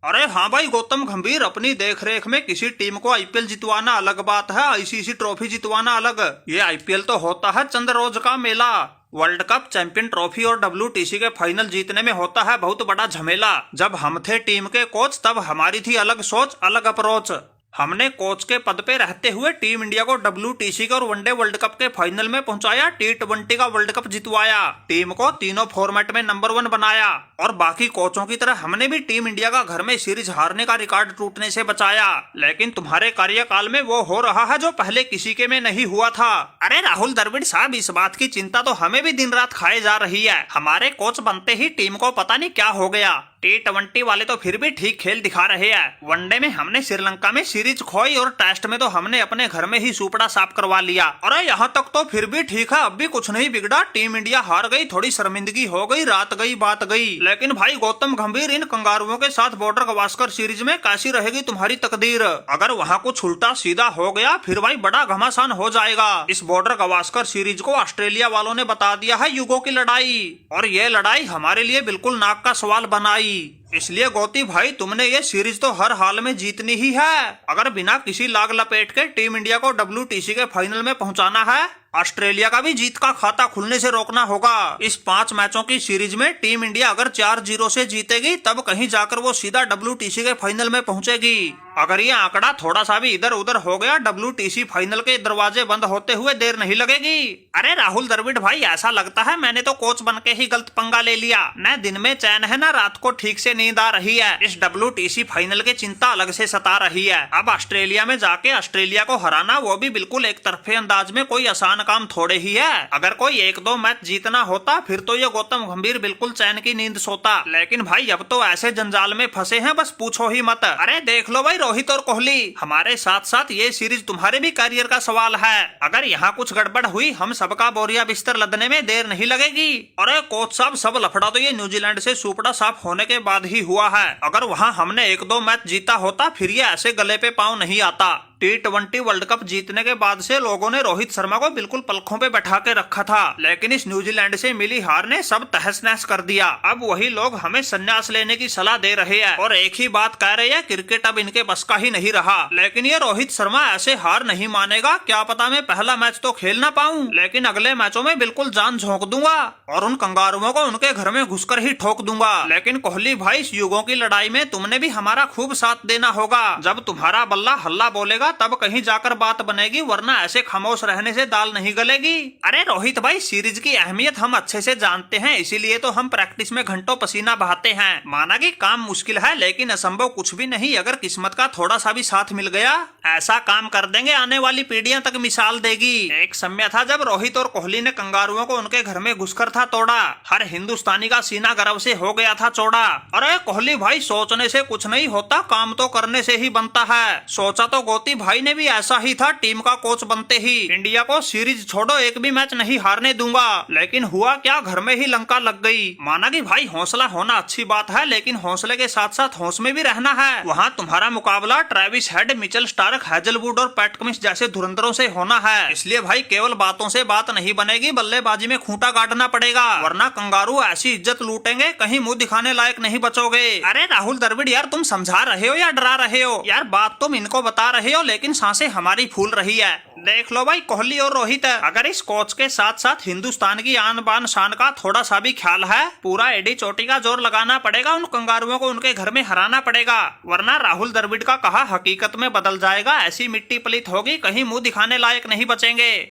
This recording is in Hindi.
अरे हाँ भाई गौतम गंभीर, अपनी देखरेख में किसी टीम को आईपीएल जितवाना अलग बात है, आईसीसी ट्रॉफी जितवाना अलग। ये आईपीएल तो होता है चंद रोज का मेला। वर्ल्ड कप, चैंपियन ट्रॉफी और डब्ल्यूटीसी के फाइनल जीतने में होता है बहुत बड़ा झमेला। जब हम थे टीम के कोच तब हमारी थी अलग सोच, अलग अप्रोच। हमने कोच के पद पे रहते हुए टीम इंडिया को डब्ल्यूटीसी के और वनडे वर्ल्ड कप के फाइनल में पहुंचाया, T20 का वर्ल्ड कप जितवाया, टीम को तीनों फॉर्मेट में नंबर 1 बनाया और बाकी कोचों की तरह हमने भी टीम इंडिया का घर में सीरीज हारने का रिकॉर्ड टूटने से बचाया। लेकिन तुम्हारे कार्यकाल में वो हो रहा है जो पहले किसी के में नहीं हुआ था। अरे राहुल द्रविड़ साहब, इस बात की चिंता तो हमें भी दिन रात खाए जा रही है। हमारे कोच बनते ही टीम को पता नहीं क्या हो गया। T20 वाले तो फिर भी ठीक खेल दिखा रहे हैं। वनडे में हमने श्रीलंका में सीरीज खोई और टेस्ट में तो हमने अपने घर में ही सुपड़ा साफ करवा लिया। अरे यहाँ तक तो फिर भी ठीक है, अब भी कुछ नहीं बिगड़ा। टीम इंडिया हार गई, थोड़ी शर्मिंदगी हो गई, रात गई बात गई। लेकिन भाई गौतम गंभीर, इन कंगारुओं के साथ बॉर्डर गवास्कर सीरीज में कैसी रहेगी तुम्हारी तकदीर? अगर वहाँ कुछ उल्टा सीधा हो गया फिर भाई बड़ा घमासान हो जाएगा। इस बॉर्डर गवास्कर सीरीज को ऑस्ट्रेलिया वालों ने बता दिया है युगों की लड़ाई, और ये लड़ाई हमारे लिए बिल्कुल नाक का सवाल बनाई। इसलिए गौती भाई, तुमने ये सीरीज तो हर हाल में जीतनी ही है। अगर बिना किसी लाग लपेट के टीम इंडिया को डब्ल्यूटीसी के फाइनल में पहुंचाना है, ऑस्ट्रेलिया का भी जीत का खाता खुलने से रोकना होगा। इस 5 मैचों की सीरीज में टीम इंडिया अगर 4-0 से जीतेगी तब कहीं जाकर वो सीधा डब्ल्यूटीसी के फाइनल में पहुंचेगी। अगर ये आंकड़ा थोड़ा सा भी इधर उधर हो गया, डब्ल्यूटीसी फाइनल के दरवाजे बंद होते हुए देर नहीं लगेगी। अरे राहुल द्रविड़ भाई, ऐसा लगता है मैंने तो कोच बन के ही गलत पंगा ले लिया। न दिन में चैन है, न रात को ठीक से नींद आ रही है। इस डब्ल्यूटीसी फाइनल की चिंता अलग से सता रही है। अब ऑस्ट्रेलिया में जाके ऑस्ट्रेलिया को हराना, वो भी बिल्कुल एक तरफे अंदाज में, कोई आसान काम थोड़े ही है। अगर कोई 1-2 मैच जीतना होता फिर तो ये गौतम गंभीर बिल्कुल चैन की नींद सोता। लेकिन भाई अब तो ऐसे जंजाल में फंसे हैं बस पूछो ही मत। अरे देख लो भाई, रोहित और कोहली हमारे साथ साथ ये सीरीज तुम्हारे भी करियर का सवाल है। अगर यहाँ कुछ गड़बड़ हुई, हम सबका बोरिया बिस्तर लदने में देर नहीं लगेगी। अरे कोच साहब, सब लफड़ा तो ये न्यूजीलैंड से सुपड़ा साफ होने के बाद ही हुआ है। अगर वहाँ हमने 1-2 मैच जीता होता फिर ये ऐसे गले पे पांव नहीं आता। T20 वर्ल्ड कप जीतने के बाद से लोगों ने रोहित शर्मा को बिल्कुल पलकों पे बैठा के रखा था, लेकिन इस न्यूजीलैंड से मिली हार ने सब तहस नहस कर दिया। अब वही लोग हमें संन्यास लेने की सलाह दे रहे हैं और एक ही बात कह रहे हैं, क्रिकेट अब इनके बस का ही नहीं रहा। लेकिन ये रोहित शर्मा ऐसे हार नहीं मानेगा। क्या पता मैं पहला मैच तो खेल ना पाऊं, लेकिन अगले मैचों में बिल्कुल जान झोंक दूंगा और उन कंगारुओं को उनके घर में घुसकर ही ठोक दूंगा। लेकिन कोहली भाई, इस युगों की लड़ाई में तुमने भी हमारा खूब साथ देना होगा। जब तुम्हारा बल्ला हल्ला बोलेगा तब कहीं जाकर बात बनेगी, वरना ऐसे खामोश रहने से दाल नहीं गलेगी। अरे रोहित भाई, सीरीज की अहमियत हम अच्छे से जानते हैं, इसीलिए तो हम प्रैक्टिस में घंटों पसीना बहाते हैं। माना कि काम मुश्किल है, लेकिन असंभव कुछ भी नहीं। अगर किस्मत का थोड़ा सा भी साथ मिल गया, ऐसा काम कर देंगे आने वाली पीढ़ियां तक मिसाल देगी। एक समय था जब रोहित और कोहली ने कंगारुओं को उनके घर में घुसकर था तोड़ा। हर हिंदुस्तानी का सीना गर्व से हो गया था चौड़ा। अरे कोहली भाई, सोचने से कुछ नहीं होता, काम तो करने से ही बनता है। सोचा तो गौती भाई ने भी ऐसा ही था टीम का कोच बनते ही। इंडिया को सीरीज छोड़ो, एक भी मैच नहीं हारने दूंगा। लेकिन हुआ क्या, घर में ही लंका लग गई। माना कि भाई हौसला होना अच्छी बात है, लेकिन हौसले के साथ साथ होश में भी रहना है। वहाँ तुम्हारा मुकाबला Travis head, Mitchell Starc, Hazlewood और पैट कमिंस जैसे धुरंधरों से होना है। इसलिए भाई केवल बातों से बात नहीं बनेगी, बल्लेबाजी में खूंटा गाड़ना पड़ेगा, वरना कंगारू ऐसी इज्जत लूटेंगे कहीं मुंह दिखाने लायक नहीं बचोगे। अरे राहुल द्रविड़ यार, तुम समझा रहे हो या डरा रहे हो? यार बात तुम इनको बता रहे हो, लेकिन सांसें हमारी फूल रही है। देख लो भाई, कोहली और रोहित, अगर इस कोच के साथ साथ हिंदुस्तान की आन बान शान का थोड़ा सा भी ख्याल है, पूरा एडी चोटी का जोर लगाना पड़ेगा, उन कंगारुओं को उनके घर में हराना पड़ेगा, वरना राहुल द्रविड़ का कहा हकीकत में बदल जाएगा। ऐसी मिट्टी पलित होगी, कहीं मुंह दिखाने लायक नहीं बचेंगे।